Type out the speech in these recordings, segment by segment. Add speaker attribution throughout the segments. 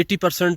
Speaker 1: 80%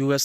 Speaker 1: US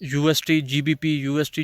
Speaker 1: USD GBP USD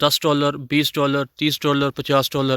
Speaker 1: $10 $20 $30 $50،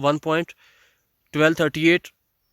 Speaker 1: 1.1238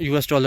Speaker 1: $US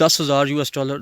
Speaker 1: $10,000